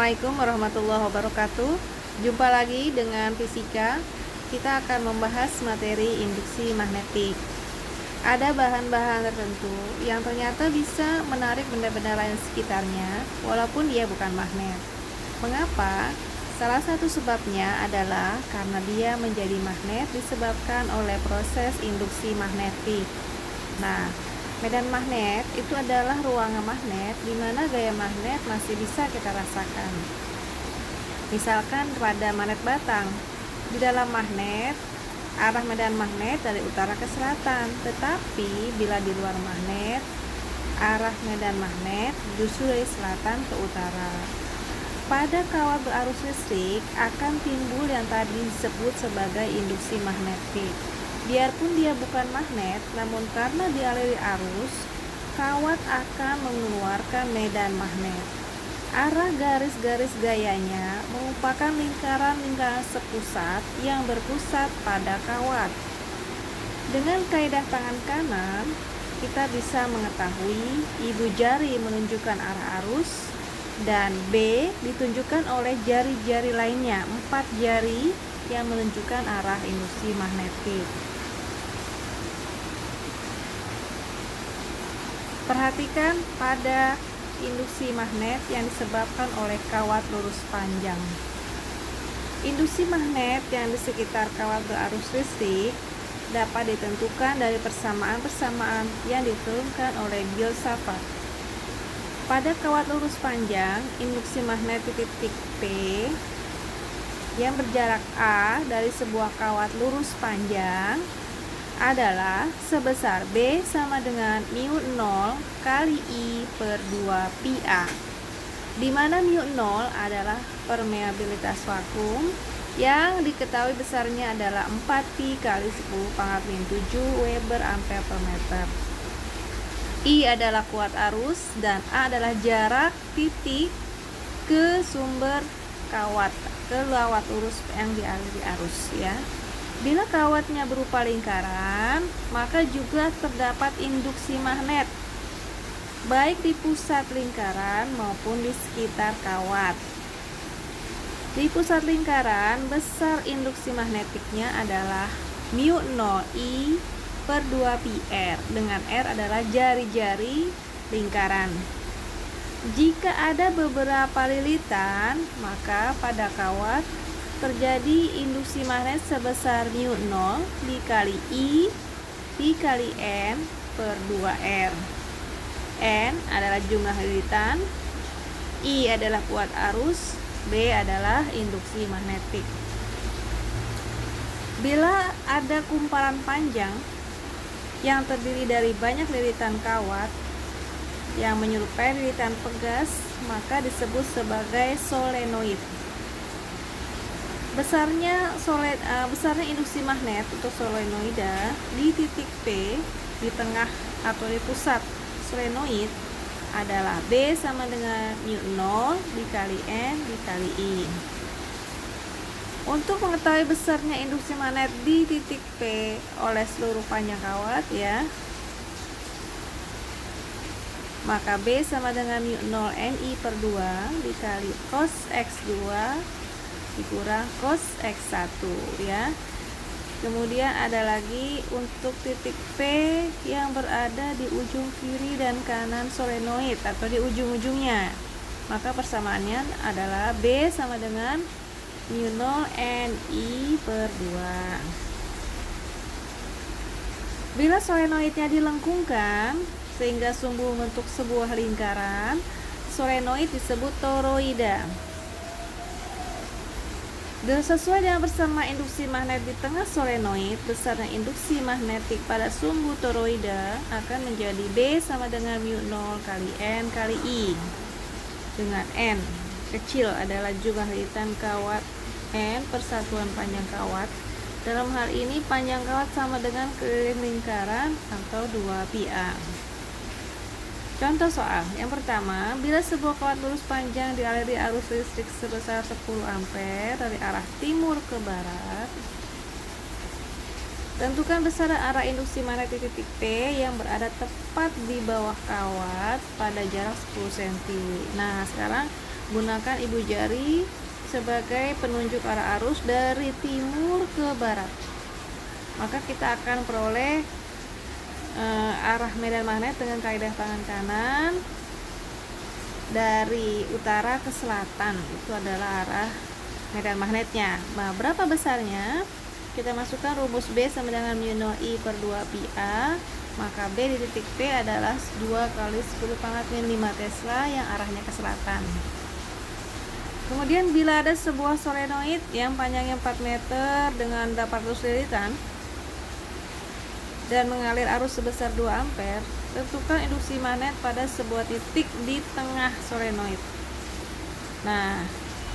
Assalamualaikum warahmatullahi wabarakatuh. Jumpa lagi dengan fisika. Kita akan membahas materi induksi magnetik. Ada bahan-bahan tertentu yang ternyata bisa menarik benda-benda lain sekitarnya walaupun dia bukan magnet. Mengapa? Salah satu sebabnya adalah karena dia menjadi magnet disebabkan oleh proses induksi magnetik. Nah, medan magnet itu adalah ruangan magnet di mana gaya magnet masih bisa kita rasakan. Misalkan pada magnet batang, di dalam magnet arah medan magnet dari utara ke selatan, tetapi bila di luar magnet arah medan magnet justru dari selatan ke utara. Pada kawat berarus listrik akan timbul yang tadi disebut sebagai induksi magnetik. Biarpun dia bukan magnet, namun karena dialiri arus, kawat akan mengeluarkan medan magnet. Arah garis-garis gayanya merupakan lingkaran-lingkaran sepusat yang berpusat pada kawat. Dengan kaidah tangan kanan, kita bisa mengetahui ibu jari menunjukkan arah arus dan B ditunjukkan oleh jari-jari lainnya, 4 jari yang menunjukkan arah induksi magnetik. Perhatikan pada induksi magnet yang disebabkan oleh kawat lurus panjang. Induksi magnet yang di sekitar kawat berarus listrik dapat ditentukan dari persamaan-persamaan yang diturunkan oleh Biot-Savart. Pada kawat lurus panjang, induksi magnet titik P yang berjarak A dari sebuah kawat lurus panjang adalah sebesar B sama dengan mu0 kali I per 2 pi A, di mana mu0 adalah permeabilitas vakum yang diketahui besarnya adalah 4 pi kali 10 pangkat min 7 Weber ampere per meter. I adalah kuat arus dan A adalah jarak titik ke sumber kawat, ke kawat lurus yang dialiri arus ya. Bila kawatnya berupa lingkaran, maka juga terdapat induksi magnet, baik di pusat lingkaran maupun di sekitar kawat. Di pusat lingkaran, besar induksi magnetiknya adalah mu0 I per 2 pi R, dengan R adalah jari-jari lingkaran. Jika ada beberapa lilitan, maka pada kawat terjadi induksi magnet sebesar mu0 dikali I dikali N per 2R. N adalah jumlah lilitan, I adalah kuat arus, B adalah induksi magnetik. Bila ada kumparan panjang yang terdiri dari banyak lilitan kawat yang menyerupai lilitan pegas, maka disebut sebagai solenoid. Besarnya induksi magnet untuk solenoida di titik P di tengah atau di pusat solenoid adalah B sama dengan mu0 dikali N dikali I. Untuk mengetahui besarnya induksi magnet di titik P oleh seluruh panjang kawat ya, maka B sama dengan mu0 NI per 2 dikali cos X2 dikurang cos X1 ya. Kemudian ada lagi untuk titik P yang berada di ujung kiri dan kanan solenoid atau di ujung-ujungnya, maka persamaannya adalah B sama dengan mu0 NI per 2. Bila solenoidnya dilengkungkan sehingga sumbu membentuk sebuah lingkaran, solenoid disebut toroida. Dan sesuai dengan persamaan induksi magnet di tengah solenoid, besarnya induksi magnetik pada sumbu toroida akan menjadi B sama dengan mu0 kali N kali I, dengan N kecil adalah jumlah lilitan kawat, N persatuan panjang kawat. Dalam hal ini panjang kawat sama dengan keliling lingkaran atau 2 pi A. Contoh soal yang pertama, bila sebuah kawat lurus panjang dialiri arus listrik sebesar 10 ampere dari arah timur ke barat, tentukan besar arah induksi magnet di titik P yang berada tepat di bawah kawat pada jarak 10 cm. Nah, sekarang Gunakan ibu jari sebagai penunjuk arah arus dari timur ke barat. Maka kita akan peroleh arah medan magnet dengan kaidah tangan kanan dari utara ke selatan. Itu adalah arah medan magnetnya. Nah, berapa besarnya? Kita masukkan rumus B sama dengan mu 0 I per 2 pi A. Maka B di titik P adalah 2 kali 10 pangkat min 5 Tesla yang arahnya ke selatan. Kemudian bila ada sebuah solenoid yang panjangnya 4 meter dengan 800 liritan dan mengalir arus sebesar 2 ampere, tentukan induksi magnet pada sebuah titik di tengah solenoid. Nah,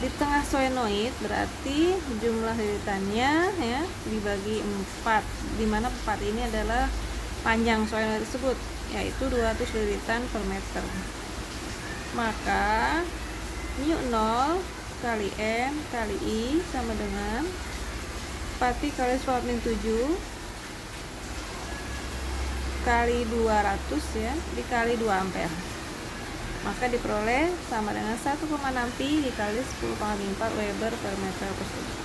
di tengah solenoid berarti jumlah liritannya ya dibagi 4, di mana 4 ini adalah panjang solenoid tersebut, yaitu 200 liritan per meter. Maka mu 0 kali N kali I sama dengan 4 pi kali 10 min 7 kali 200 ya dikali 2 ampere, maka diperoleh sama dengan 1,6 pi dikali 10 pangkat 4 Weber per meter persegi.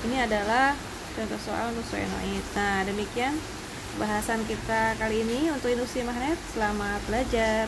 Ini adalah contoh soal untuk solenoid. Nah, demikian bahasan kita kali ini untuk induksi magnet. Selamat belajar.